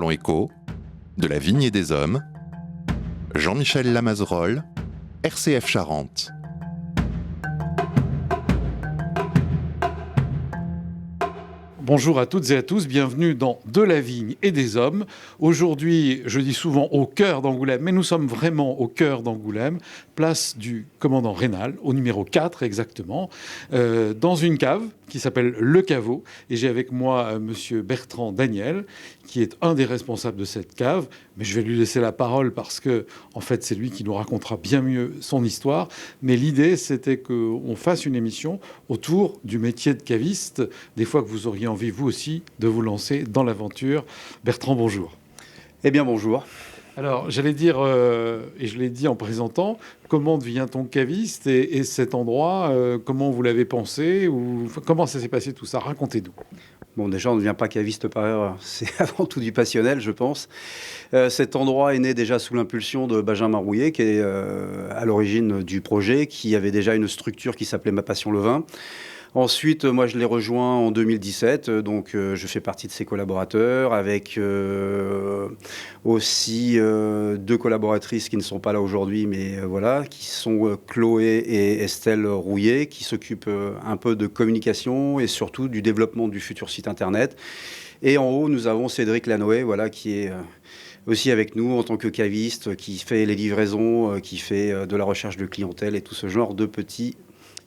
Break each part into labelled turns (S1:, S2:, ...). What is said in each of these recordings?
S1: Salon Éco, de la Vigne et des Hommes, Jean-Michel Lamazerolle, RCF Charente.
S2: Bonjour à toutes et à tous, bienvenue dans De la Vigne et des Hommes. Aujourd'hui, je dis souvent au cœur d'Angoulême, mais nous sommes vraiment au cœur d'Angoulême, place du commandant Raynal, au numéro 4 exactement, dans une cave qui s'appelle Le Caveau. Et j'ai avec moi monsieur Bertrand Daniel, qui est un des responsables de cette cave. Mais je vais lui laisser la parole parce que, en fait, c'est lui qui nous racontera bien mieux son histoire. Mais l'idée, c'était qu'on fasse une émission autour du métier de caviste, des fois que vous auriez envie, vous aussi, de vous lancer dans l'aventure. Bertrand, bonjour.
S3: Eh bien, bonjour.
S2: Alors, j'allais dire, et je l'ai dit en présentant, comment devient-on caviste et cet endroit, comment vous l'avez pensé ou comment ça s'est passé tout ça? Racontez-nous.
S3: Bon, déjà, on ne devient pas caviste par erreur. C'est avant tout du passionnel, je pense. Cet endroit est né déjà sous l'impulsion de Benjamin Rouillet, qui est à l'origine du projet, qui avait déjà une structure qui s'appelait Ma Passion le Vin. Ensuite, moi, je l'ai rejoint en 2017, donc je fais partie de ses collaborateurs, avec aussi deux collaboratrices qui ne sont pas là aujourd'hui, mais voilà, qui sont Chloé et Estelle Rouillet, qui s'occupent un peu de communication et surtout du développement du futur site internet. Et en haut, nous avons Cédric Lanoé, voilà, qui est aussi avec nous en tant que caviste, qui fait les livraisons, qui fait de la recherche de clientèle et tout ce genre de petits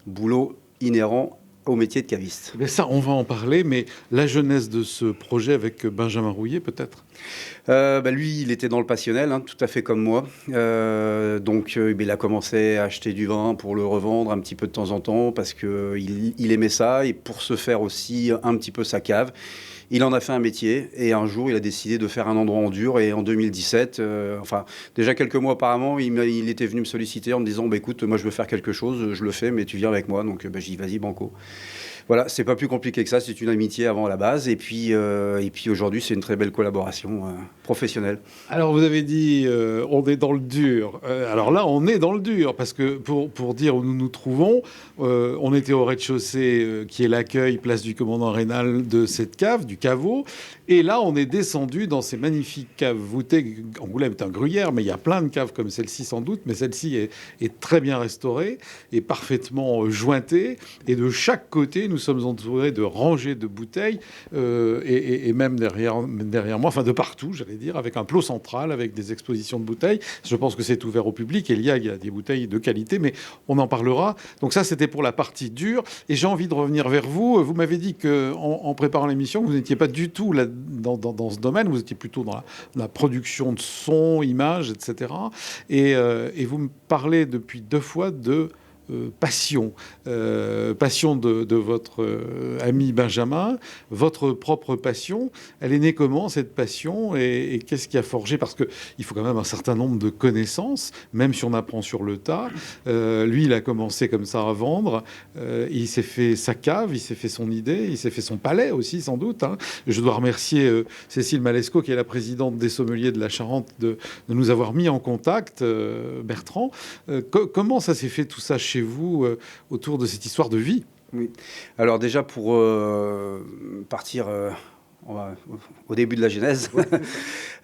S3: boulots inhérents au métier de caviste.
S2: Mais ça, on va en parler, mais la jeunesse de ce projet avec Benjamin Rouillet, peut-être?
S3: Lui, il était dans le passionnel, tout à fait comme moi. Donc, il a commencé à acheter du vin pour le revendre un petit peu de temps en temps, parce qu'il aimait ça, et pour se faire aussi un petit peu sa cave. Il en a fait un métier, et un jour, il a décidé de faire un endroit en dur. Et en 2017, déjà quelques mois auparavant, il était venu me solliciter en me disant écoute, moi je veux faire quelque chose, je le fais, mais tu viens avec moi. Donc j'ai dit vas-y, banco. Voilà, c'est pas plus compliqué que ça, c'est une amitié avant à la base. Et puis aujourd'hui, c'est une très belle collaboration professionnelle.
S2: Alors vous avez dit on est dans le dur. Alors là, on est dans le dur, parce que pour dire où nous nous trouvons, on était au rez-de-chaussée qui est l'accueil, place du commandant Raynal, de cette cave, du caveau. Et là, on est descendu dans ces magnifiques caves voûtées. Angoulême est un gruyère, mais il y a plein de caves comme celle-ci sans doute. Mais celle-ci est très bien restaurée et parfaitement jointée. Et de chaque côté, nous sommes entourés de rangées de bouteilles et même derrière moi, enfin de partout, j'allais dire, avec un plot central, avec des expositions de bouteilles. Je pense que c'est ouvert au public et il y a des bouteilles de qualité, mais on en parlera. Donc ça, c'était pour la partie dure. Et j'ai envie de revenir vers vous. Vous m'avez dit qu'en préparant l'émission, vous n'étiez pas du tout là dans ce domaine, vous étiez plutôt dans la production de son, images, etc. Et vous me parlez depuis 2 fois de passion de votre ami Benjamin, votre propre passion. Elle est née comment, cette passion, et qu'est-ce qui a forgé? Parce qu'il faut quand même un certain nombre de connaissances, même si on apprend sur le tas. Lui, il a commencé comme ça à vendre. Il s'est fait sa cave, il s'est fait son idée, il s'est fait son palais aussi, sans doute. Je dois remercier Cécile Malesco, qui est la présidente des sommeliers de la Charente, de nous avoir mis en contact, Bertrand. Comment ça s'est fait tout ça chez vous autour de cette histoire de vie?
S3: Oui. Alors déjà, pour partir au début de la genèse,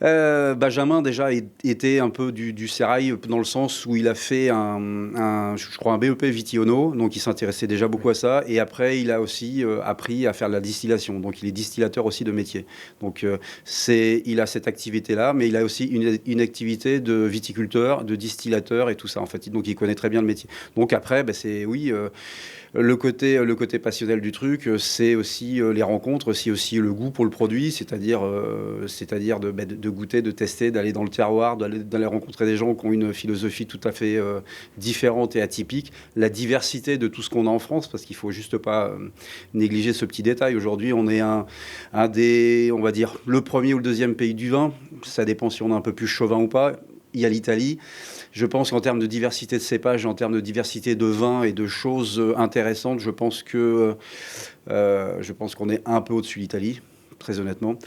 S3: Benjamin déjà était un peu du sérail, dans le sens où il a fait je crois un BEP Vitiono, donc il s'intéressait déjà beaucoup à ça, et après il a aussi appris à faire de la distillation, donc il est distillateur aussi de métier. Donc il a cette activité-là, mais il a aussi une activité de viticulteur, de distillateur et tout ça en fait, donc il connaît très bien le métier. Donc après, le côté passionnel du truc, c'est aussi les rencontres, c'est aussi le goût pour le produit, c'est-à-dire de goûter, de tester, d'aller dans le terroir, d'aller rencontrer des gens qui ont une philosophie tout à fait différente et atypique. La diversité de tout ce qu'on a en France, parce qu'il ne faut juste pas négliger ce petit détail. Aujourd'hui, on est un des, on va dire, le premier ou le deuxième pays du vin. Ça dépend si on est un peu plus chauvin ou pas. Il y a l'Italie. Je pense qu'en termes de diversité de cépages, en termes de diversité de vins et de choses intéressantes, je pense qu'on est un peu au-dessus de l'Italie, très honnêtement.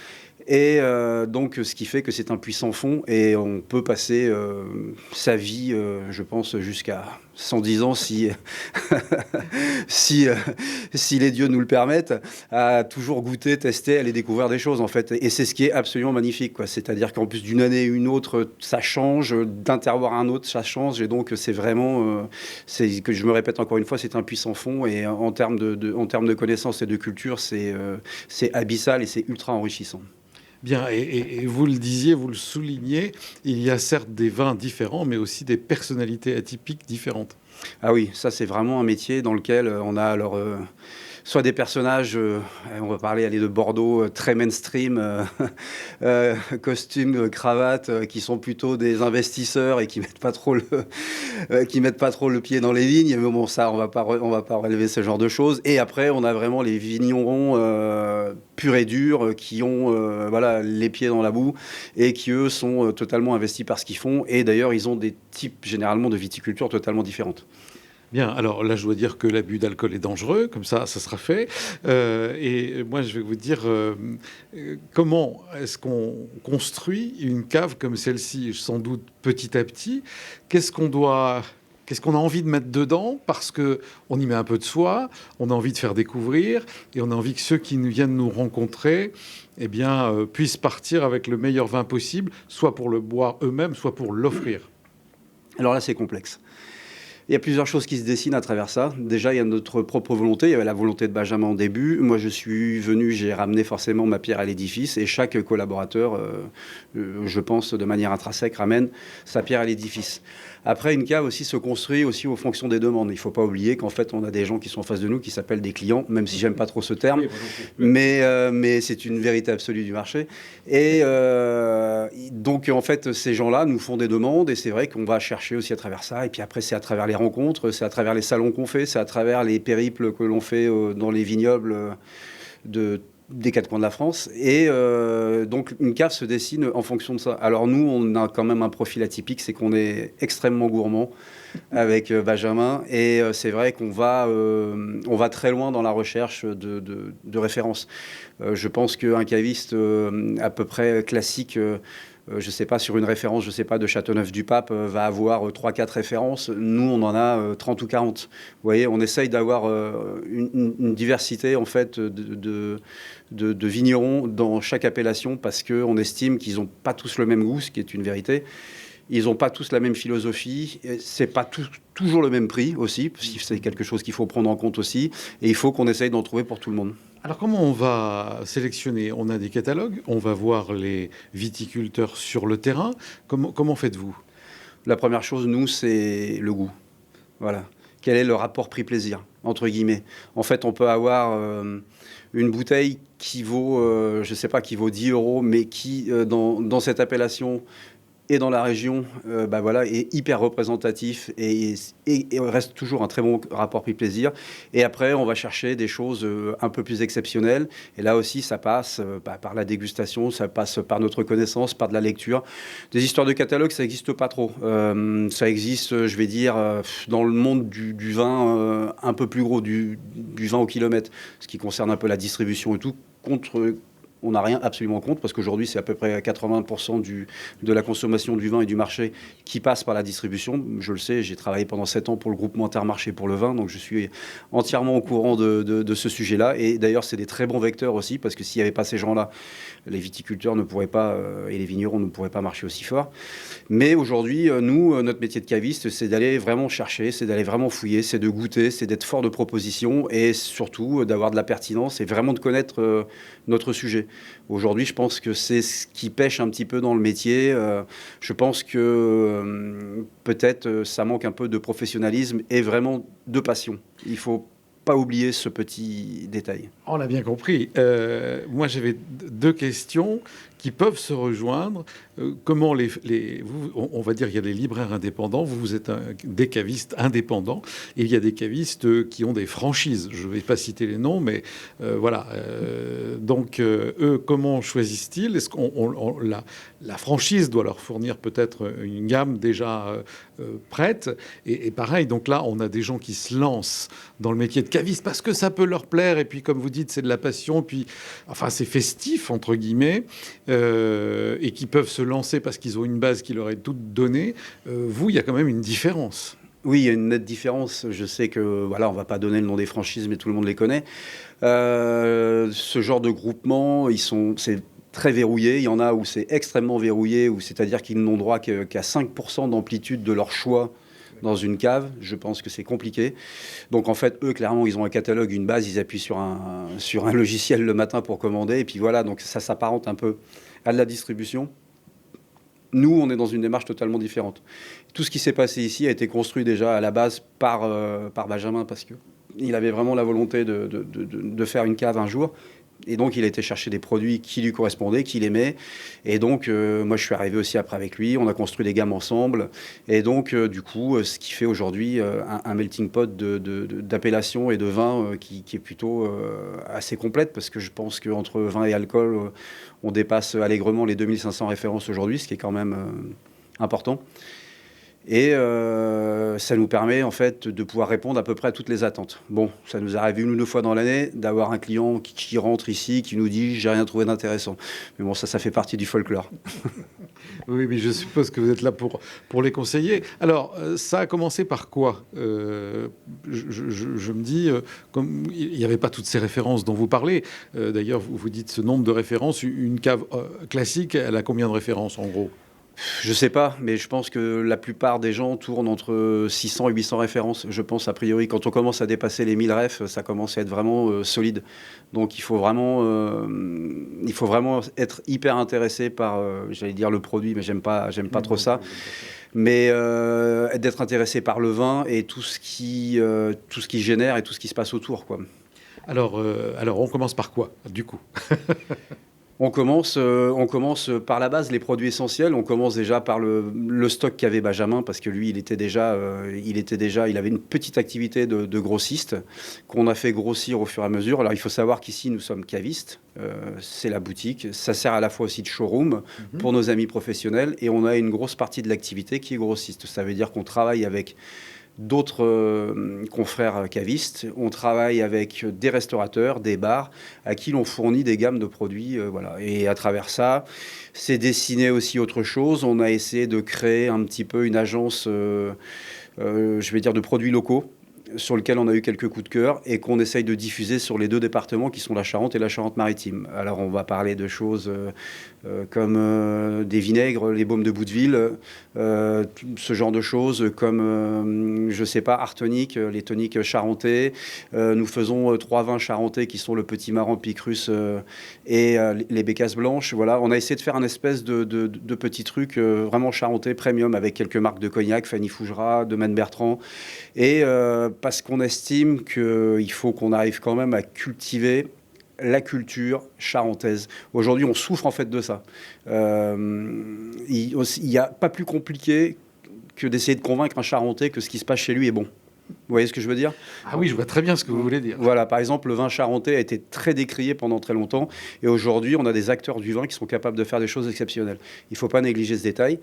S3: Et donc, ce qui fait que c'est un puits sans fond et on peut passer sa vie, je pense, jusqu'à 110 ans si, si les dieux nous le permettent, à toujours goûter, tester, aller découvrir des choses en fait. Et c'est ce qui est absolument magnifique, quoi. C'est-à-dire qu'en plus d'une année à une autre, ça change, d'un terroir à un autre, ça change. Et donc c'est vraiment, c'est que je me répète encore une fois, c'est un puits sans fond. Et en termes de connaissances et de culture, c'est abyssal et c'est ultra enrichissant.
S2: Bien, et vous le disiez, vous le soulignez, il y a certes des vins différents, mais aussi des personnalités atypiques différentes.
S3: Ah oui, ça c'est vraiment un métier dans lequel on a alors soit des personnages, on va parler de Bordeaux, très mainstream, costumes, cravates, qui sont plutôt des investisseurs et qui mettent pas trop le pied dans les vignes. Mais bon, ça, on va pas relever ce genre de choses. Et après, on a vraiment les vignerons purs et durs qui ont voilà, les pieds dans la boue et qui, eux, sont totalement investis par ce qu'ils font. Et d'ailleurs, ils ont des types, généralement, de viticulture totalement différentes.
S2: Bien, alors là, je dois dire que l'abus d'alcool est dangereux, comme ça sera fait. Et moi, je vais vous dire, comment est-ce qu'on construit une cave comme celle-ci, sans doute petit à petit. Qu'est-ce qu'on a envie de mettre dedans, parce qu'on y met un peu de soi, on a envie de faire découvrir, et on a envie que ceux qui viennent nous rencontrer eh bien, puissent partir avec le meilleur vin possible, soit pour le boire eux-mêmes, soit pour l'offrir.
S3: Alors là, c'est complexe. Il y a plusieurs choses qui se dessinent à travers ça. Déjà, il y a notre propre volonté. Il y avait la volonté de Benjamin au début. Moi, je suis venu, j'ai ramené forcément ma pierre à l'édifice. Et chaque collaborateur, je pense, de manière intrinsèque, ramène sa pierre à l'édifice. Après, une cave aussi se construit aussi aux fonctions des demandes. Il ne faut pas oublier qu'en fait, on a des gens qui sont en face de nous qui s'appellent des clients, même si j'aime pas trop ce terme. Mais c'est une vérité absolue du marché. Et donc, en fait, ces gens-là nous font des demandes et c'est vrai qu'on va chercher aussi à travers ça. Et puis après, c'est à travers les rencontres, c'est à travers les salons qu'on fait, c'est à travers les périples que l'on fait dans les vignobles des quatre coins de la France. Et donc, une cave se dessine en fonction de ça. Alors nous, on a quand même un profil atypique, c'est qu'on est extrêmement gourmand avec Benjamin. Et c'est vrai qu'on va très loin dans la recherche de références. Je pense qu'un caviste à peu près classique... je ne sais pas, sur une référence, je ne sais pas, de Châteauneuf-du-Pape, va avoir 3-4 références. Nous, on en a 30 ou 40. Vous voyez, on essaye d'avoir une diversité, en fait, de vignerons dans chaque appellation parce qu'on estime qu'ils n'ont pas tous le même goût, ce qui est une vérité. Ils n'ont pas tous la même philosophie. C'est pas toujours le même prix aussi, parce que c'est quelque chose qu'il faut prendre en compte aussi. Et il faut qu'on essaye d'en trouver pour tout le monde.
S2: Alors comment on va sélectionner? On a des catalogues, on va voir les viticulteurs sur le terrain. Comment faites-vous?
S3: La première chose, nous, c'est le goût. Voilà. Quel est le rapport prix-plaisir, entre guillemets? En fait, on peut avoir une bouteille qui vaut, je ne sais pas, qui vaut 10 €, mais qui, dans cette appellation et dans la région, voilà, est hyper représentatif et reste toujours un très bon rapport prix-plaisir. Et après, on va chercher des choses un peu plus exceptionnelles. Et là aussi, ça passe par la dégustation, ça passe par notre connaissance, par de la lecture. Des histoires de catalogue, ça n'existe pas trop. Ça existe, je vais dire, dans le monde du vin un peu plus gros, du vin au kilomètre, ce qui concerne un peu la distribution et tout, on n'a rien absolument contre, parce qu'aujourd'hui, c'est à peu près 80% de la consommation du vin et du marché qui passe par la distribution. Je le sais, j'ai travaillé pendant 7 ans pour le groupement Intermarché pour le vin, donc je suis entièrement au courant de ce sujet-là. Et d'ailleurs, c'est des très bons vecteurs aussi, parce que s'il n'y avait pas ces gens-là, les viticulteurs ne pourraient pas, et les vignerons ne pourraient pas marcher aussi fort. Mais aujourd'hui, nous, notre métier de caviste, c'est d'aller vraiment chercher, c'est d'aller vraiment fouiller, c'est de goûter, c'est d'être fort de propositions, et surtout d'avoir de la pertinence et vraiment de connaître notre sujet. Aujourd'hui, je pense que c'est ce qui pêche un petit peu dans le métier. Je pense que peut-être ça manque un peu de professionnalisme et vraiment de passion. Il ne faut pas oublier ce petit détail.
S2: On l'a bien compris. Moi, j'avais 2 questions qui peuvent se rejoindre. Comment on va dire qu'il y a des libraires indépendants, vous êtes des cavistes indépendants, et il y a des cavistes qui ont des franchises. Je ne vais pas citer les noms, mais voilà. Donc, eux, comment choisissent-ils? Est-ce qu'on la franchise doit leur fournir peut-être une gamme déjà prête? Et pareil, donc là, on a des gens qui se lancent dans le métier de caviste parce que ça peut leur plaire, et puis comme vous dites, c'est de la passion, puis enfin, c'est festif, entre guillemets. et qui peuvent se lancer parce qu'ils ont une base qui leur est toute donnée. Vous, il y a quand même une différence.
S3: Oui, il y a une nette différence. Je sais que, voilà, on va pas donner le nom des franchises, mais tout le monde les connaît. Ce genre de groupement, c'est très verrouillé. Il y en a où c'est extrêmement verrouillé, c'est-à-dire qu'ils n'ont droit qu'à 5% d'amplitude de leur choix dans une cave. Je pense que c'est compliqué. Donc en fait, eux, clairement, ils ont un catalogue, une base, ils appuient sur un logiciel le matin pour commander, et puis voilà, donc ça s'apparente un peu à de la distribution. Nous, on est dans une démarche totalement différente. Tout ce qui s'est passé ici a été construit déjà à la base par Benjamin, parce qu'il avait vraiment la volonté de faire une cave un jour. Et donc, il a été chercher des produits qui lui correspondaient, qu'il aimait. Et donc, moi, je suis arrivé aussi après avec lui. On a construit des gammes ensemble. Et donc, du coup, ce qui fait aujourd'hui un melting pot d'appellations et de vins qui est plutôt assez complète, parce que je pense qu'entre vin et alcool, on dépasse allègrement les 2500 références aujourd'hui, ce qui est quand même important. Et ça nous permet en fait de pouvoir répondre à peu près à toutes les attentes. Bon, ça nous arrive 1 ou 2 fois dans l'année d'avoir un client qui rentre ici, qui nous dit « j'ai rien trouvé d'intéressant ». Mais bon, ça fait partie du folklore.
S2: Oui, mais je suppose que vous êtes là pour les conseiller. Alors, ça a commencé par quoi je me dis, comme il n'y avait pas toutes ces références dont vous parlez, d'ailleurs, vous dites ce nombre de références, une cave classique, elle a combien de références en gros ?
S3: Je sais pas, mais je pense que la plupart des gens tournent entre 600 et 800 références. Je pense, a priori, quand on commence à dépasser les 1000 refs, ça commence à être vraiment solide. Donc, il faut vraiment être hyper intéressé par, j'allais dire le produit, mais j'aime pas trop ça. Mais d'être intéressé par le vin et tout ce qui génère et tout ce qui se passe autour, quoi.
S2: Alors, on commence par quoi, du coup ?
S3: On commence par la base, les produits essentiels. On commence déjà par le stock qu'avait Benjamin, parce que lui, il avait une petite activité de grossiste qu'on a fait grossir au fur et à mesure. Alors, il faut savoir qu'ici, nous sommes cavistes. C'est la boutique. Ça sert à la fois aussi de showroom pour nos amis professionnels. Et on a une grosse partie de l'activité qui est grossiste. Ça veut dire qu'on travaille avec d'autres confrères cavistes. On travaille avec des restaurateurs, des bars, à qui l'on fournit des gammes de produits. Voilà. Et à travers ça, c'est dessiné aussi autre chose. On a essayé de créer un petit peu une agence, je vais dire, de produits locaux, sur lequel on a eu quelques coups de cœur et qu'on essaye de diffuser sur les 2 départements qui sont la Charente et la Charente-Maritime. Alors on va parler de choses comme des vinaigres, les baumes de Bouteville, ce genre de choses, comme, je sais pas, Artonique, les toniques charentais. Nous faisons 3 vins charentais qui sont le Petit Marron, Picrus et les Bécasses blanches. Voilà, on a essayé de faire un espèce de petit truc vraiment charentais, premium, avec quelques marques de cognac, Fanny Fougerat, de Man Bertrand, et parce qu'on estime qu'il faut qu'on arrive quand même à cultiver la culture charentaise. Aujourd'hui, on souffre en fait de ça. Il n'y a pas plus compliqué que d'essayer de convaincre un Charentais que ce qui se passe chez lui est bon. Vous voyez ce que je veux dire ?
S2: Ah oui, je vois très bien ce que vous voulez dire.
S3: Voilà, par exemple, le vin charentais a été très décrié pendant très longtemps. Et aujourd'hui, on a des acteurs du vin qui sont capables de faire des choses exceptionnelles. Il ne faut pas négliger ce détail.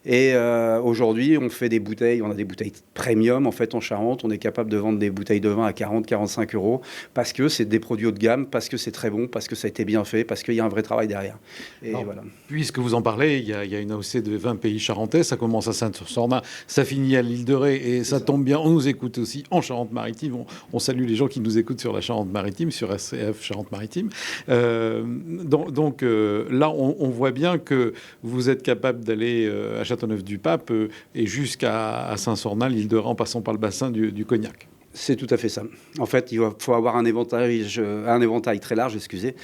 S3: Et aujourd'hui, on fait des bouteilles, on a des bouteilles premium. En fait, en Charente, on est capable de vendre des bouteilles de vin à 40-45 euros parce que c'est des produits haut de gamme, parce que c'est très bon, parce que ça a été bien fait, parce qu'il y a un vrai travail derrière. Et
S2: alors,
S3: voilà.
S2: Puisque vous en parlez, il y a une AOC de 20 pays charentais. Ça commence à Saint-Sornin, ça finit à l'île de Ré. Et ça tombe bien, on nous écoute aussi en Charente-Maritime. On salue les gens qui nous écoutent sur la Charente-Maritime, sur RCF Charente-Maritime. Donc là, on voit bien que vous êtes capable d'aller à Châteauneuf-du-Pape et jusqu'à Saint-Sornin, l'île de Ré, en passant par le bassin du Cognac.
S3: C'est tout à fait ça. En fait, il faut avoir un éventail très large, excusez.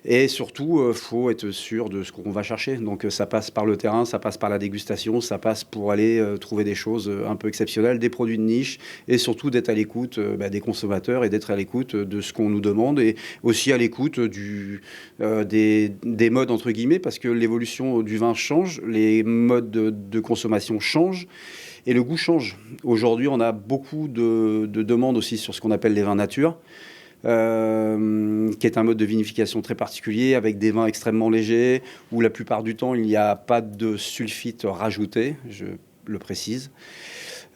S3: Et surtout, il faut être sûr de ce qu'on va chercher. Donc, ça passe par le terrain, ça passe par la dégustation, ça passe pour aller trouver des choses un peu exceptionnelles, des produits de niche, et surtout d'être à l'écoute des consommateurs et d'être à l'écoute de ce qu'on nous demande, et aussi à l'écoute des modes, entre guillemets, parce que l'évolution du vin change, les modes de consommation changent. Et le goût change. Aujourd'hui, on a beaucoup de demandes aussi sur ce qu'on appelle les vins nature, qui est un mode de vinification très particulier, avec des vins extrêmement légers, où la plupart du temps, il n'y a pas de sulfite rajouté, je le précise.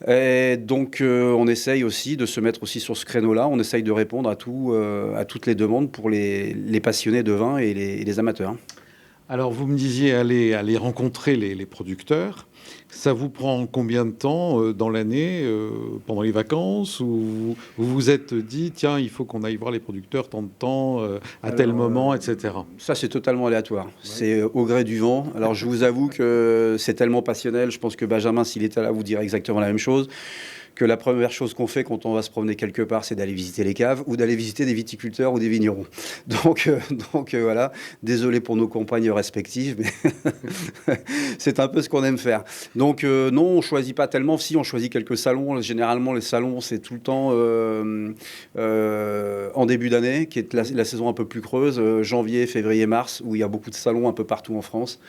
S3: Et donc, on essaye aussi de se mettre aussi sur ce créneau-là. On essaye de répondre à toutes les demandes pour les passionnés de vin et les amateurs.
S2: Alors, vous me disiez aller rencontrer les producteurs. Ça vous prend combien de temps dans l'année, pendant les vacances, ou vous vous êtes dit, tiens, il faut qu'on aille voir les producteurs tant de temps, à tel moment, etc.
S3: Ça, c'est totalement aléatoire. C'est au gré du vent. Alors, je vous avoue que c'est tellement passionnel. Je pense que Benjamin, s'il était là, vous dirait exactement la même chose. Que la première chose qu'on fait quand on va se promener quelque part, c'est d'aller visiter les caves ou d'aller visiter des viticulteurs ou des vignerons. Donc voilà, désolé pour nos compagnes respectives, mais c'est un peu ce qu'on aime faire. Donc non, on choisit pas tellement. Si, on choisit quelques salons. Généralement, les salons, c'est tout le temps en début d'année, qui est la saison un peu plus creuse, janvier, février, mars, où il y a beaucoup de salons un peu partout en France.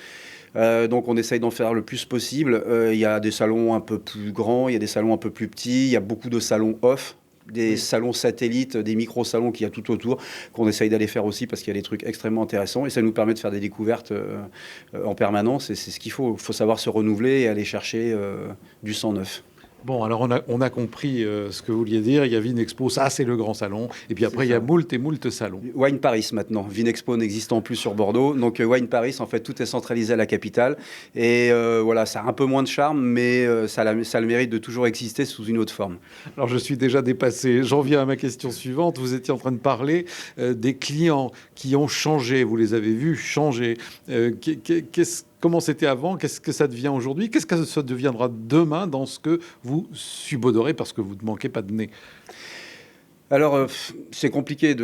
S3: Donc on essaye d'en faire le plus possible. Il y a des salons un peu plus grands, il y a des salons un peu plus petits, il y a beaucoup de salons off, des salons satellites, des micro-salons qu'il y a tout autour, qu'on essaye d'aller faire aussi parce qu'il y a des trucs extrêmement intéressants et ça nous permet de faire des découvertes en permanence et c'est ce qu'il faut. Il faut savoir se renouveler et aller chercher du sang neuf.
S2: Bon, alors on a compris ce que vous vouliez dire. Il y a Vinexpo, ça c'est le grand salon. Et puis après, il y a moult et moult salons.
S3: Wine Paris maintenant. Vinexpo n'existant plus sur Bordeaux. Donc Wine Paris, en fait, tout est centralisé à la capitale. Et voilà, ça a un peu moins de charme, mais ça a le mérite de toujours exister sous une autre forme.
S2: Alors je suis déjà dépassé. J'en viens à ma question suivante. Vous étiez en train de parler des clients qui ont changé. Vous les avez vus changer. Comment c'était avant? Qu'est-ce que ça devient aujourd'hui? Qu'est-ce que ça deviendra demain dans ce que vous subodorez parce que vous ne manquez pas de nez?
S3: Alors, c'est compliqué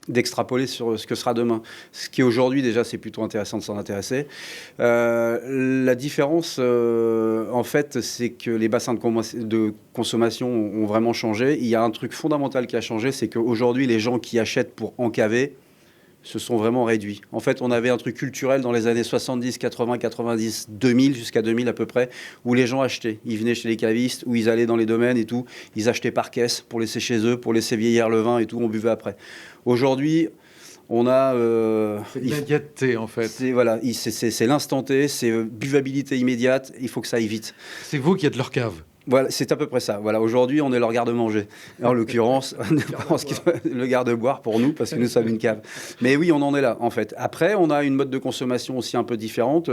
S3: d'extrapoler sur ce que sera demain. Ce qui est aujourd'hui, déjà, c'est plutôt intéressant de s'en intéresser. La différence, en fait, c'est que les bassins de consommation ont vraiment changé. Il y a un truc fondamental qui a changé, c'est qu'aujourd'hui, les gens qui achètent pour encaver se sont vraiment réduits. En fait, on avait un truc culturel dans les années 70, 80, 90, 2000, jusqu'à 2000 à peu près, où les gens achetaient. Ils venaient chez les cavistes, où ils allaient dans les domaines et tout. Ils achetaient par caisse pour laisser chez eux, pour laisser vieillir le vin et tout. On buvait après. Aujourd'hui, on a...
S2: c'est l'immédiateté, en fait.
S3: C'est l'instant T, c'est buvabilité immédiate. Il faut que ça aille vite.
S2: C'est vous qui êtes leur cave.
S3: Voilà, c'est à peu près ça. Voilà, aujourd'hui, on est leur garde-manger. En l'occurrence, le garde-boire pour nous, parce que nous sommes une cave. Mais oui, on en est là, en fait. Après, on a une mode de consommation aussi un peu différente,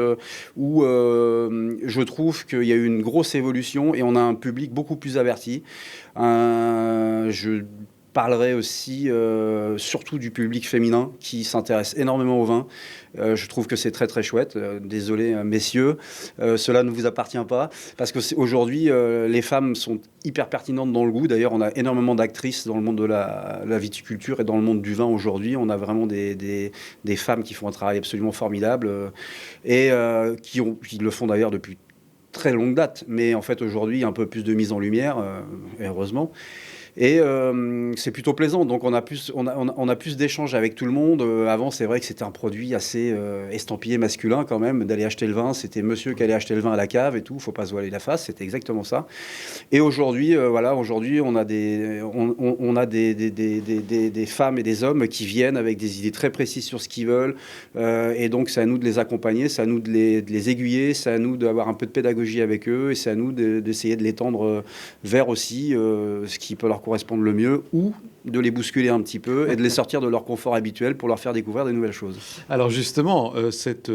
S3: où je trouve qu'il y a eu une grosse évolution et on a un public beaucoup plus averti. Je parlerai aussi surtout du public féminin qui s'intéresse énormément au vin. Je trouve que c'est très très chouette. Désolé messieurs, cela ne vous appartient pas parce que aujourd'hui les femmes sont hyper pertinentes dans le goût. D'ailleurs on a énormément d'actrices dans le monde de la viticulture et dans le monde du vin aujourd'hui. On a vraiment des femmes qui font un travail absolument formidable et qui le font d'ailleurs depuis très longue date. Mais en fait aujourd'hui il y a un peu plus de mise en lumière et heureusement. Et c'est plutôt plaisant. Donc on a plus d'échanges avec tout le monde. Avant, c'est vrai que c'était un produit assez estampillé masculin quand même. D'aller acheter le vin, c'était monsieur qui allait acheter le vin à la cave et tout. Faut pas se voiler la face. C'était exactement ça. Et aujourd'hui, aujourd'hui, on a des femmes et des hommes qui viennent avec des idées très précises sur ce qu'ils veulent. Et donc c'est à nous de les accompagner, c'est à nous de les aiguiller, c'est à nous d'avoir un peu de pédagogie avec eux et c'est à nous d'essayer de les tendre vers aussi ce qui peut leur correspondre le mieux ou de les bousculer un petit peu et de les sortir de leur confort habituel pour leur faire découvrir des nouvelles choses.
S2: Alors justement, cette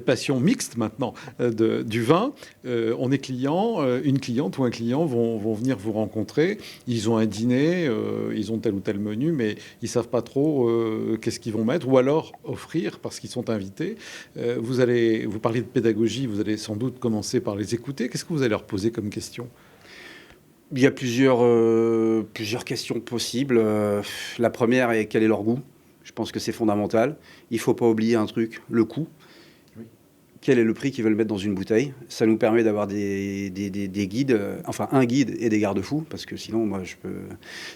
S2: passion mixte maintenant du vin, on est client, une cliente ou un client vont venir vous rencontrer, ils ont un dîner, ils ont tel ou tel menu, mais ils savent pas trop qu'est-ce qu'ils vont mettre ou alors offrir parce qu'ils sont invités. Vous parlez de pédagogie, vous allez sans doute commencer par les écouter. Qu'est-ce que vous allez leur poser comme question ?
S3: Il y a plusieurs questions possibles. La première est quel est leur goût. Je pense que c'est fondamental. Il ne faut pas oublier un truc, le coût. Oui. Quel est le prix qu'ils veulent mettre dans une bouteille. Ça nous permet d'avoir des guides, enfin un guide et des garde-fous, parce que sinon,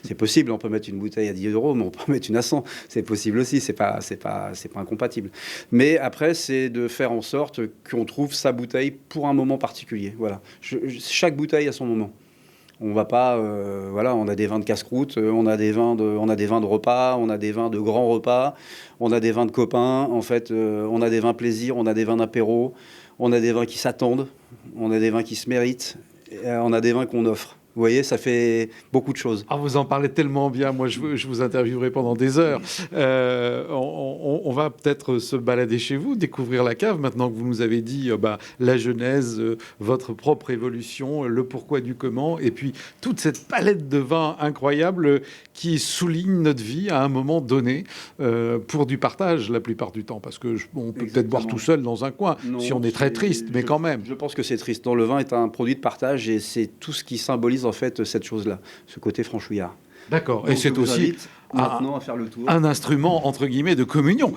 S3: c'est possible, on peut mettre une bouteille à 10 €, mais on peut mettre une à 100. C'est possible aussi, c'est pas incompatible. Mais après, c'est de faire en sorte qu'on trouve sa bouteille pour un moment particulier. Voilà. Chaque bouteille a son moment. On va pas, on a des vins de casse-croûte, on a des vins de repas, on a des vins de grands repas, on a des vins de copains. En fait, on a des vins plaisir, on a des vins d'apéro, on a des vins qui s'attendent, on a des vins qui se méritent, on a des vins qu'on offre. Vous voyez, ça fait beaucoup de choses.
S2: Ah, vous en parlez tellement bien. Moi, je vous interviewerai pendant des heures. On va peut-être se balader chez vous, découvrir la cave, maintenant que vous nous avez dit la genèse, votre propre évolution, le pourquoi du comment, et puis toute cette palette de vins incroyables qui souligne notre vie à un moment donné pour du partage la plupart du temps. Parce qu'on peut peut-être boire tout seul dans un coin,
S3: Non,
S2: si on est très triste, mais quand même.
S3: Je pense que c'est triste. Le vin est un produit de partage et c'est tout ce qui symbolise en fait cette chose-là, ce côté franchouillard.
S2: D'accord.
S3: Donc,
S2: Et c'est
S3: je vous
S2: aussi
S3: invite maintenant à faire le tour.
S2: un instrument, entre guillemets, de communion.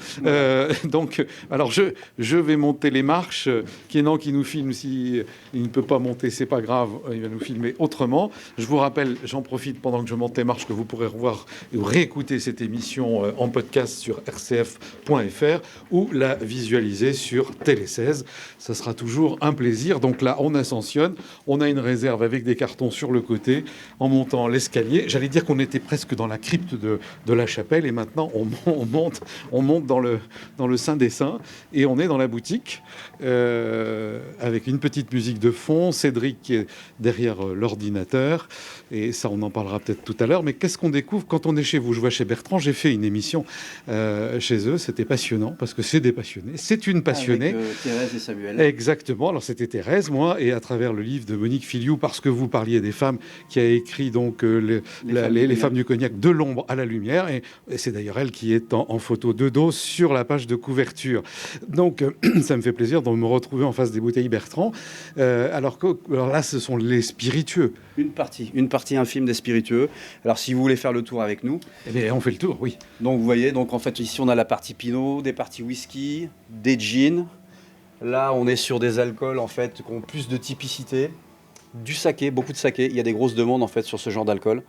S2: Donc, alors, je vais monter les marches. Kenan qui nous filme, si il ne peut pas monter, c'est pas grave, il va nous filmer autrement. Je vous rappelle, j'en profite pendant que je monte les marches, que vous pourrez revoir et réécouter cette émission en podcast sur rcf.fr ou la visualiser sur Télé 16. Ça sera toujours un plaisir. Donc là, on ascensionne. On a une réserve avec des cartons sur le côté en montant l'escalier. J'allais dire qu'on était presque dans la crypte de la chapelle et maintenant on monte dans le Saint des Saints et on est dans la boutique avec une petite musique de fond. Cédric qui est derrière l'ordinateur et ça on en parlera peut-être tout à l'heure. Mais qu'est-ce qu'on découvre quand on est chez vous? Je vois chez Bertrand, j'ai fait une émission chez eux. C'était passionnant parce que c'est des passionnés. C'est une passionnée.
S3: Avec Thérèse et Samuel.
S2: Exactement. Alors c'était Thérèse, moi, et à travers le livre de Monique Filiou, parce que vous parliez des femmes, qui a écrit donc les femmes du cognac de l'ombre à la lumière, et c'est d'ailleurs elle qui est en photo de dos sur la page de couverture. Donc ça me fait plaisir de me retrouver en face des bouteilles Bertrand. Alors là, ce sont les spiritueux.
S3: Une partie infime des spiritueux. Alors si vous voulez faire le tour avec nous,
S2: Eh bien, on fait le tour, oui.
S3: donc vous voyez, donc en fait ici on a la partie pinot, des parties whisky, des gins. Là on est sur des alcools en fait qui ont plus de typicité, du saké, beaucoup de saké. Il y a des grosses demandes en fait sur ce genre d'alcool.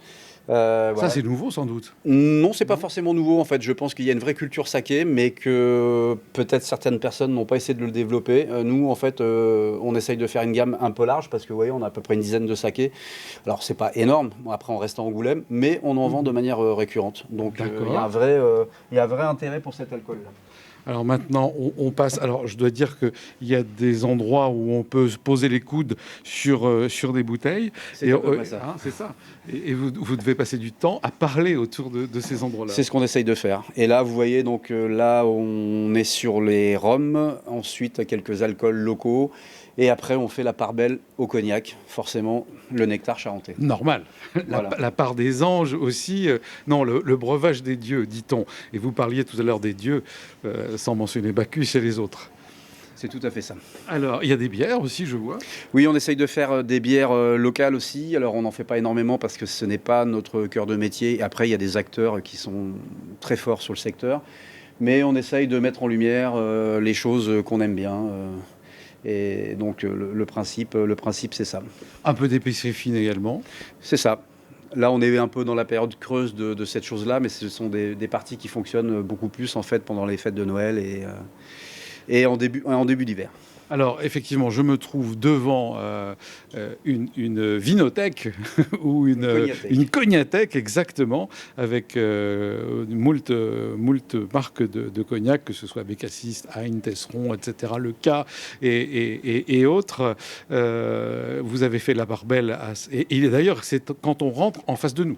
S2: Ça,
S3: Voilà.
S2: c'est nouveau, sans doute.
S3: Non, c'est pas forcément nouveau en fait. Je pense qu'il y a une vraie culture saké, mais que peut-être certaines personnes n'ont pas essayé de le développer. Nous, en fait, on essaye de faire une gamme un peu large parce que vous voyez, on a à peu près une dizaine de sakés. Alors, c'est pas énorme. Bon, après, on reste à Angoulême, mais on en vend de manière récurrente. Donc, il y a un vrai intérêt pour cet alcool-là.
S2: Alors maintenant, on passe. Alors, je dois dire qu'il y a des endroits où on peut se poser les coudes sur des bouteilles.
S3: C'est à peu près ça.
S2: Hein, c'est ça. Et vous devez passer du temps à parler autour de ces endroits-là.
S3: C'est ce qu'on essaye de faire. Et là, vous voyez, donc là, on est sur les rhums, ensuite quelques alcools locaux, et après, on fait la part belle au cognac, forcément le nectar charentais.
S2: Normal.
S3: Voilà.
S2: La part des anges aussi. Non, le breuvage des dieux, dit-on. Et vous parliez tout à l'heure des dieux, sans mentionner Bacchus et les autres.
S3: C'est tout à fait ça.
S2: Alors, il y a des bières aussi, je vois.
S3: Oui, on essaye de faire des bières locales aussi. Alors, on n'en fait pas énormément parce que ce n'est pas notre cœur de métier. Et après, il y a des acteurs qui sont très forts sur le secteur. Mais on essaye de mettre en lumière les choses qu'on aime bien. Et donc, le principe, c'est ça.
S2: Un peu d'épicerie fine également.
S3: C'est ça. Là, on est un peu dans la période creuse de cette chose-là, mais ce sont des parties qui fonctionnent beaucoup plus en fait pendant les fêtes de Noël et en début d'hiver.
S2: Alors, effectivement, je me trouve devant une vinothèque ou une cognathèque, exactement, avec moult marques de cognac, que ce soit Bécassis, Hein, Tesseron, etc., Le Cas et autres. Vous avez fait la part belle. Et d'ailleurs, c'est quand on rentre en face de nous.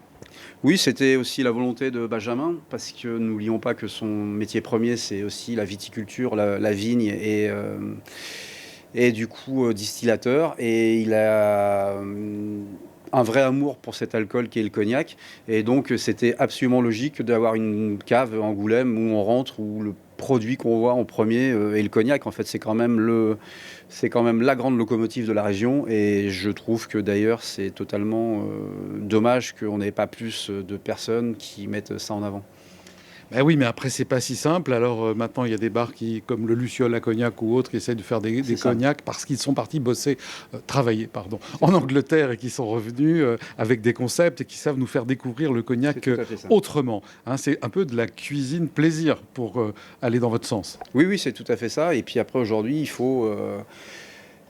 S3: Oui, c'était aussi la volonté de Benjamin, parce que n'oublions pas que son métier premier, c'est aussi la viticulture, la vigne et du coup distillateur. Et il a un vrai amour pour cet alcool qui est le cognac. Et donc, c'était absolument logique d'avoir une cave à Angoulême où on rentre, où le produit qu'on voit en premier est le cognac. En fait, c'est quand même la grande locomotive de la région. Et je trouve que d'ailleurs, c'est totalement dommage qu'on n'ait pas plus de personnes qui mettent ça en avant.
S2: Ben oui, mais après, c'est pas si simple. Alors maintenant, il y a des bars comme le Luciole à Cognac ou autres qui essayent de faire des cognacs parce qu'ils sont partis travailler en Angleterre et qui sont revenus avec des concepts et qui savent nous faire découvrir le cognac autrement. Hein, c'est un peu de la cuisine plaisir pour aller dans votre sens.
S3: Oui, c'est tout à fait ça. Et puis après, aujourd'hui, il faut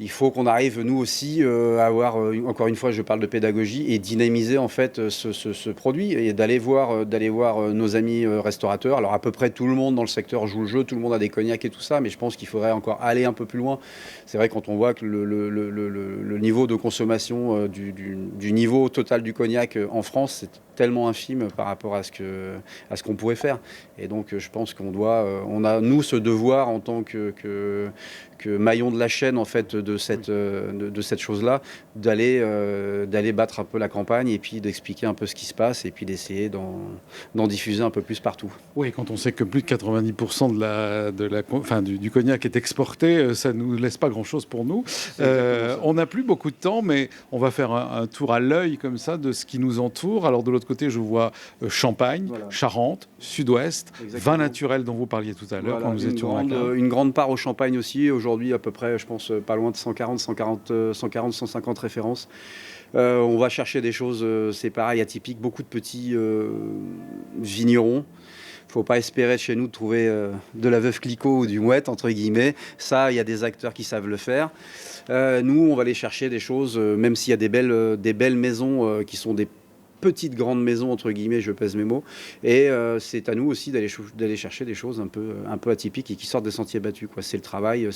S3: il faut qu'on arrive, nous aussi, à avoir, encore une fois, je parle de pédagogie, et dynamiser en fait ce produit, et d'aller voir nos amis restaurateurs. Alors à peu près tout le monde dans le secteur joue le jeu, tout le monde a des cognacs et tout ça, mais je pense qu'il faudrait encore aller un peu plus loin. C'est vrai, quand on voit que le niveau de consommation du niveau total du cognac en France, c'est tellement infime par rapport à ce qu'on pourrait faire. Et donc je pense on a nous ce devoir en tant que maillon de la chaîne en fait de cette chose-là, d'aller battre un peu la campagne, et puis d'expliquer un peu ce qui se passe, et puis d'essayer d'en diffuser un peu plus partout.
S2: Oui, quand on sait que plus de 90% du cognac est exporté, ça ne nous laisse pas grand-chose pour nous. On n'a plus beaucoup de temps, mais on va faire un tour à l'œil comme ça de ce qui nous entoure. Alors de l'autre côté, je vois Champagne, voilà. Charente, Sud-Ouest, vin naturel dont vous parliez tout à l'heure,
S3: voilà,
S2: quand nous étions
S3: une grande part au Champagne aussi. Aujourd'hui, à peu près, je pense, pas loin de 150-150 références. On va chercher des choses, c'est pareil, atypiques, beaucoup de petits vignerons. Il ne faut pas espérer chez nous de trouver de la Veuve Clicquot ou du Mouette, entre guillemets. Ça, il y a des acteurs qui savent le faire. Nous, on va aller chercher des choses, même s'il y a des belles maisons qui sont des petites grandes maisons, entre guillemets, je pèse mes mots. Et c'est à nous aussi d'aller chercher des choses un peu atypiques et qui sortent des sentiers battus, quoi. C'est le travail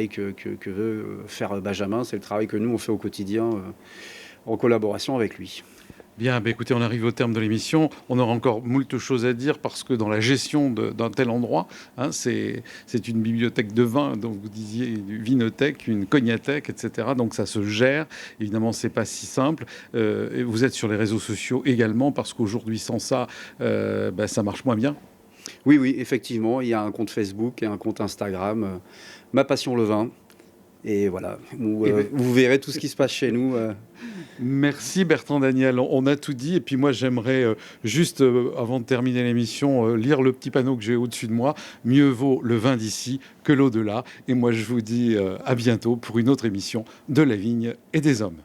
S3: que veut faire Benjamin. C'est le travail que nous, on fait au quotidien en collaboration avec lui.
S2: Bien, écoutez, on arrive au terme de l'émission. On aura encore moult choses à dire parce que dans la gestion d'un tel endroit, c'est une bibliothèque de vin, donc vous disiez une vinothèque, une cognathèque, etc. Donc ça se gère. Évidemment, c'est pas si simple. Et vous êtes sur les réseaux sociaux également parce qu'aujourd'hui, sans ça, ça marche moins bien.
S3: Oui, effectivement. Il y a un compte Facebook et un compte Instagram. Ma passion le vin. Et voilà, vous verrez tout ce qui se passe chez nous.
S2: Merci Bertrand Daniel, on a tout dit. Et puis moi, j'aimerais juste, avant de terminer l'émission, lire le petit panneau que j'ai au-dessus de moi. Mieux vaut le vin d'ici que l'au-delà. Et moi, je vous dis à bientôt pour une autre émission de La Vigne et des Hommes.